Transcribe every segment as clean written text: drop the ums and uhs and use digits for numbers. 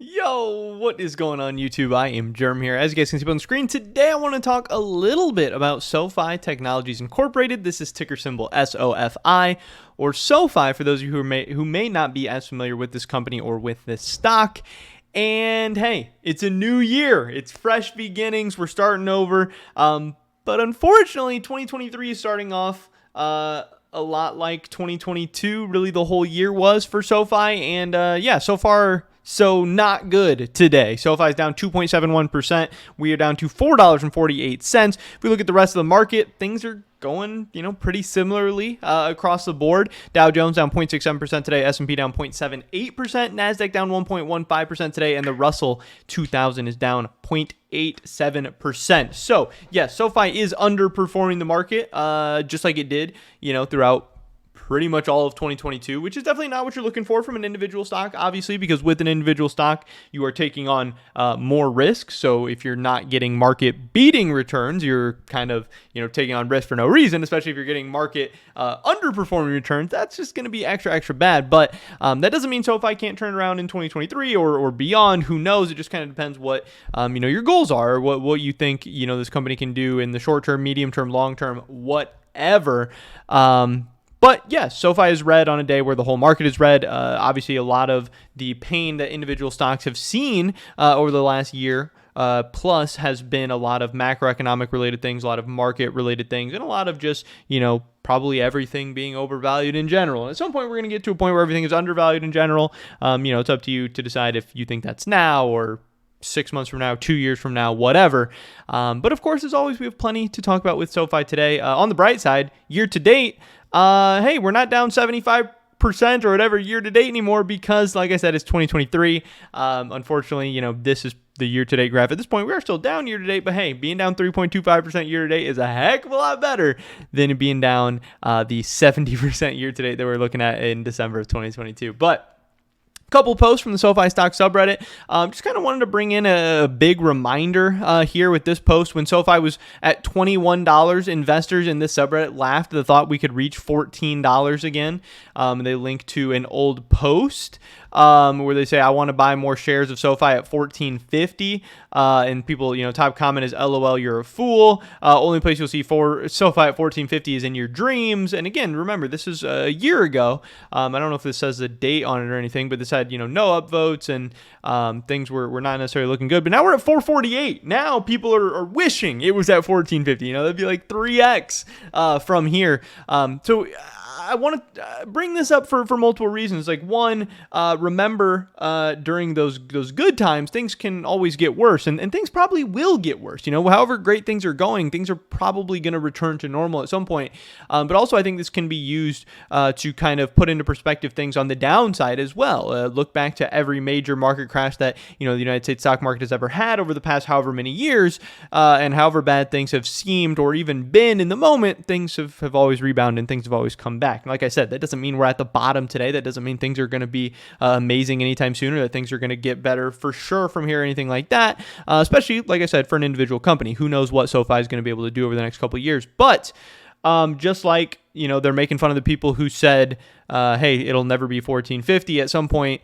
Yo, what is going on YouTube? I am Germ here. As you guys can see on the screen, today I want to talk a little bit about Sofi Technologies Incorporated. This is ticker symbol SOFI, or Sofi for those of you who may not be as familiar with this company or with this stock. And hey, it's a new year. It's fresh beginnings. We're starting over. But unfortunately, 2023 is starting off a lot like 2022. Really, the whole year was for Sofi. And yeah, so far, so not good today. SoFi is down 2.71%. We are down to $4.48. If we look at the rest of the market, things are going, pretty similarly across the board. Dow Jones down 0.67% today. S&P down 0.78%. NASDAQ down 1.15% today. And the Russell 2000 is down 0.87%. So, yes, SoFi is underperforming the market just like it did, throughout pretty much all of 2022, which is definitely not what you're looking for from an individual stock, obviously, because with an individual stock, you are taking on more risk. So if you're not getting market beating returns, you're kind of, taking on risk for no reason, especially if you're getting market underperforming returns. That's just going to be extra bad. But that doesn't mean SoFi can't turn around in 2023 or beyond. Who knows? It just kind of depends what, your goals are, or what you think, this company can do in the short term, medium term, long term, whatever. But yes, SoFi is red on a day where the whole market is red. Obviously, a lot of the pain that individual stocks have seen over the last year plus has been a lot of macroeconomic related things, a lot of market related things, and a lot of just, probably everything being overvalued in general. And at some point, we're going to get to a point where everything is undervalued in general. It's up to you to decide if you think that's now or 6 months from now, 2 years from now, whatever. But of course, as always, we have plenty to talk about with SoFi today. On the bright side, year to date, hey, we're not down 75% or whatever year to date anymore because, like I said, it's 2023. Unfortunately, this is the year to date graph. At this point, we are still down year to date, but hey, being down 3.25% year to date is a heck of a lot better than being down the 70% year to date that we're looking at in December of 2022. But couple posts from the SoFi stock subreddit. Just kind of wanted to bring in a big reminder here with this post. When SoFi was at $21, investors in this subreddit laughed at the thought we could reach $14 again. They link to an old post where they say, I want to buy more shares of SoFi at $14.50. And people, top comment is, LOL, you're a fool. Only place you'll see for SoFi at $14.50 is in your dreams. And again, remember, this is a year ago. I don't know if this says the date on it or anything, but this had, no upvotes and things were not necessarily looking good. But now we're at $4.48. Now people are wishing it was at $14.50. That'd be like 3x from here. So I want to bring this up for multiple reasons. Like, one, remember during those good times, things can always get worse, and things probably will get worse. However great things are going, things are probably going to return to normal at some point. But also, I think this can be used to kind of put into perspective things on the downside as well. Look back to every major market crash that the United States stock market has ever had over the past however many years, and however bad things have seemed or even been in the moment, things have always rebounded and things have always come back. And like I said, that doesn't mean we're at the bottom today. That doesn't mean things are going to be amazing anytime soon, or that things are going to get better for sure from here or anything like that. Especially, like I said, for an individual company. Who knows what SoFi is going to be able to do over the next couple of years. But just like, they're making fun of the people who said, hey, it'll never be $14.50 at some point,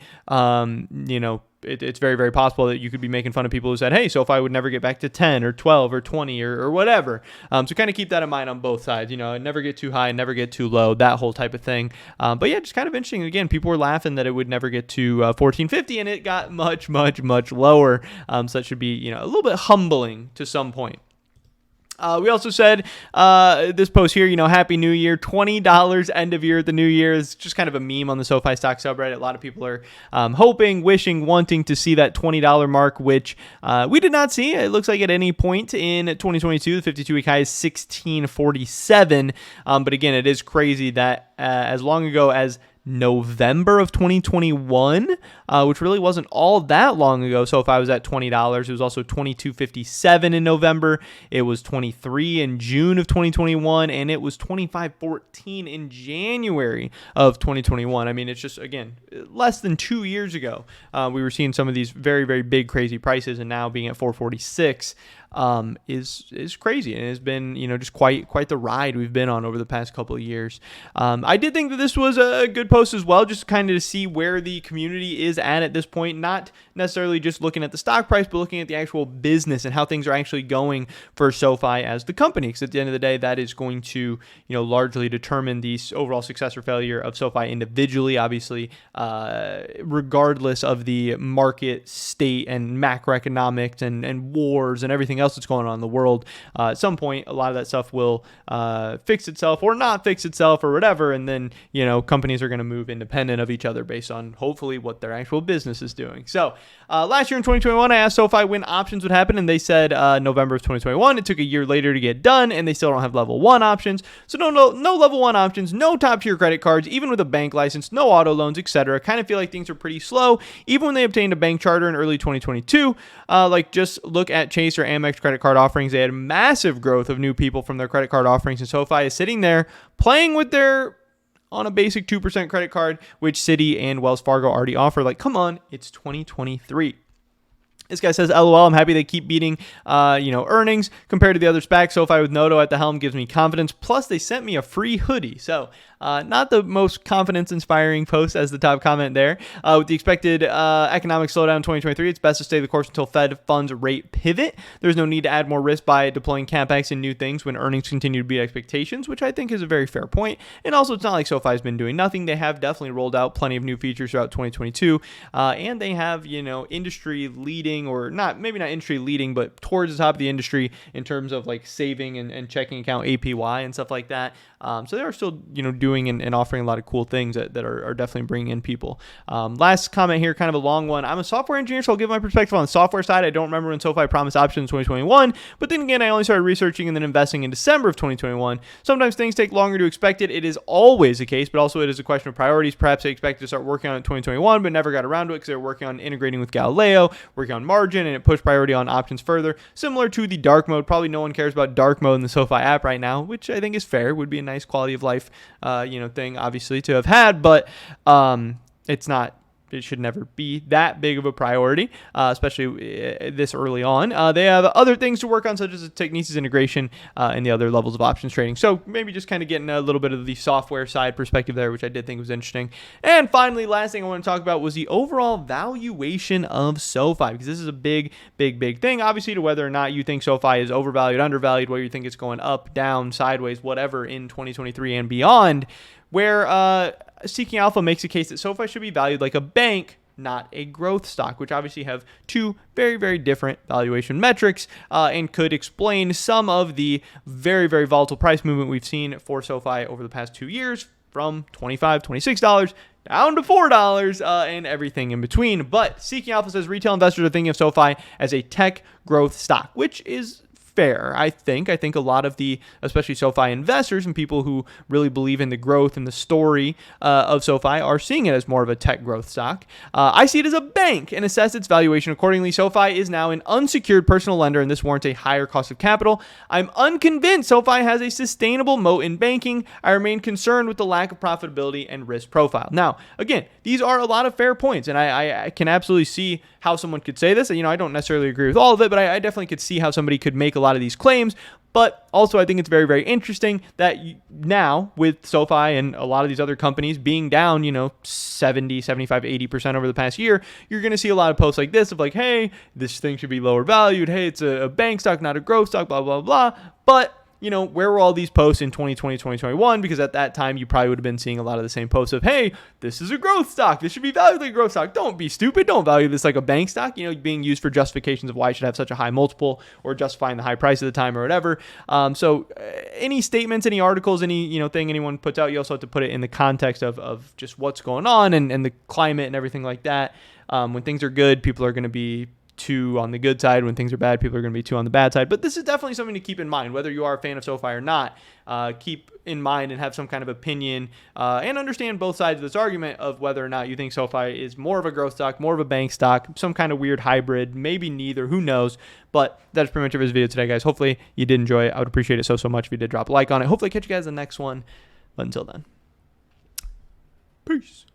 it's very, very possible that you could be making fun of people who said, hey, SoFi would never get back to 10 or 12 or 20 or whatever. So kind of keep that in mind on both sides. Never get too high, never get too low, that whole type of thing. But yeah, just kind of interesting. Again, people were laughing that it would never get to $14.50, and it got much, much, much lower. So that should be, a little bit humbling to some point. We also said this post here, Happy New Year, $20 end of year at the new year is just kind of a meme on the SoFi stock subreddit. A lot of people are hoping, wishing, wanting to see that $20 mark, which we did not see. It looks like at any point in 2022, the 52-week high is $16.47. But again, it is crazy that as long ago as November of 2021, which really wasn't all that long ago. So if I was at $20, it was also $22.57 in November. It was $23 in June of 2021, and it was $25.14 in January of 2021. I mean, it's just, again, less than 2 years ago, we were seeing some of these very, very big, crazy prices, and now being at $446 is crazy, and has been, just quite the ride we've been on over the past couple of years. I did think that this was a good post posts as well, just kind of to see where the community is at this point, not necessarily just looking at the stock price, but looking at the actual business and how things are actually going for SoFi as the company. Because at the end of the day, that is going to, largely determine the overall success or failure of SoFi individually, obviously, regardless of the market state and macroeconomics and wars and everything else that's going on in the world. At some point, a lot of that stuff will fix itself or not fix itself or whatever, and then companies are going to move independent of each other based on hopefully what their actual business is doing. So last year in 2021, I asked SoFi when options would happen, and they said November of 2021. It took a year later to get done, and they still don't have level 1 options. So no level 1 options, no top tier credit cards, even with a bank license, no auto loans, etc. Kind of feel like things are pretty slow, even when they obtained a bank charter in early 2022. Just look at Chase or Amex credit card offerings. They had massive growth of new people from their credit card offerings, and SoFi is sitting there playing with their on a basic 2% credit card, which Citi and Wells Fargo already offer. Like, come on, it's 2023. This guy says, LOL, I'm happy they keep beating, earnings compared to the other SPACs. SoFi with Noto at the helm gives me confidence. Plus, they sent me a free hoodie. So, not the most confidence-inspiring post as the top comment there. With the expected economic slowdown in 2023, it's best to stay the course until Fed funds rate pivot. There's no need to add more risk by deploying CapEx and new things when earnings continue to beat expectations, which I think is a very fair point. And also, it's not like SoFi has been doing nothing. They have definitely rolled out plenty of new features throughout 2022, and they have, industry-leading, or maybe not industry leading, but towards the top of the industry in terms of like saving and checking account APY and stuff like that. So they are still, doing and offering a lot of cool things that are definitely bringing in people. Last comment here, kind of a long one. I'm a software engineer, so I'll give my perspective on the software side. I don't remember when SoFi promised options in 2021, but then again, I only started researching and then investing in December of 2021. Sometimes things take longer to expect it. It is always the case, but also it is a question of priorities. Perhaps they expected to start working on it in 2021, but never got around to it because they were working on integrating with Galileo, working on margin, and it pushed priority on options further. Similar to the dark mode. Probably no one cares about dark mode in the SoFi app right now, which I think is fair. Would be a nice quality of life, thing obviously to have had, but it should never be that big of a priority, especially this early on. They have other things to work on, such as the Techniques integration and the other levels of options trading. So maybe just kind of getting a little bit of the software side perspective there, which I did think was interesting. And finally, last thing I want to talk about was the overall valuation of SoFi, because this is a big thing, obviously, to whether or not you think SoFi is overvalued, undervalued, whether you think it's going up, down, sideways, whatever in 2023 and beyond, where Seeking Alpha makes a case that SoFi should be valued like a bank, not a growth stock, which obviously have two very, very different valuation metrics, and could explain some of the very, very volatile price movement we've seen for SoFi over the past 2 years, from $25, $26 down to $4, and everything in between. But Seeking Alpha says retail investors are thinking of SoFi as a tech growth stock, which is fair, I think. I think a lot of the, especially SoFi investors and people who really believe in the growth and the story of SoFi are seeing it as more of a tech growth stock. I see it as a bank and assess its valuation accordingly. SoFi is now an unsecured personal lender, and this warrants a higher cost of capital. I'm unconvinced SoFi has a sustainable moat in banking. I remain concerned with the lack of profitability and risk profile. Now, again, these are a lot of fair points, and I can absolutely see how someone could say this. I don't necessarily agree with all of it, but I definitely could see how somebody could make a lot of these claims. But also, I think it's very, very interesting that now with SoFi and a lot of these other companies being down, 70, 75, 80% over the past year, you're going to see a lot of posts like this of like, hey, this thing should be lower valued. Hey, it's a bank stock, not a growth stock, blah, blah, blah. But where were all these posts in 2020, 2021? Because at that time, you probably would have been seeing a lot of the same posts of, hey, this is a growth stock. This should be valued like a growth stock. Don't be stupid. Don't value this like a bank stock, being used for justifications of why it should have such a high multiple or justifying the high price at the time or whatever. So any statements, any articles, any, thing anyone puts out, you also have to put it in the context of just what's going on and the climate and everything like that. When things are good, people are going to be two on the good side. When things are bad, people are going to be two on the bad side. But this is definitely something to keep in mind, whether you are a fan of SoFi or not. Keep in mind and have some kind of opinion and understand both sides of this argument of whether or not you think SoFi is more of a growth stock, more of a bank stock, some kind of weird hybrid, maybe neither, who knows. But that's pretty much it for this video today, guys. Hopefully you did enjoy it. I would appreciate it so much if you did drop a like on it. Hopefully catch you guys in the next one. But until then, peace.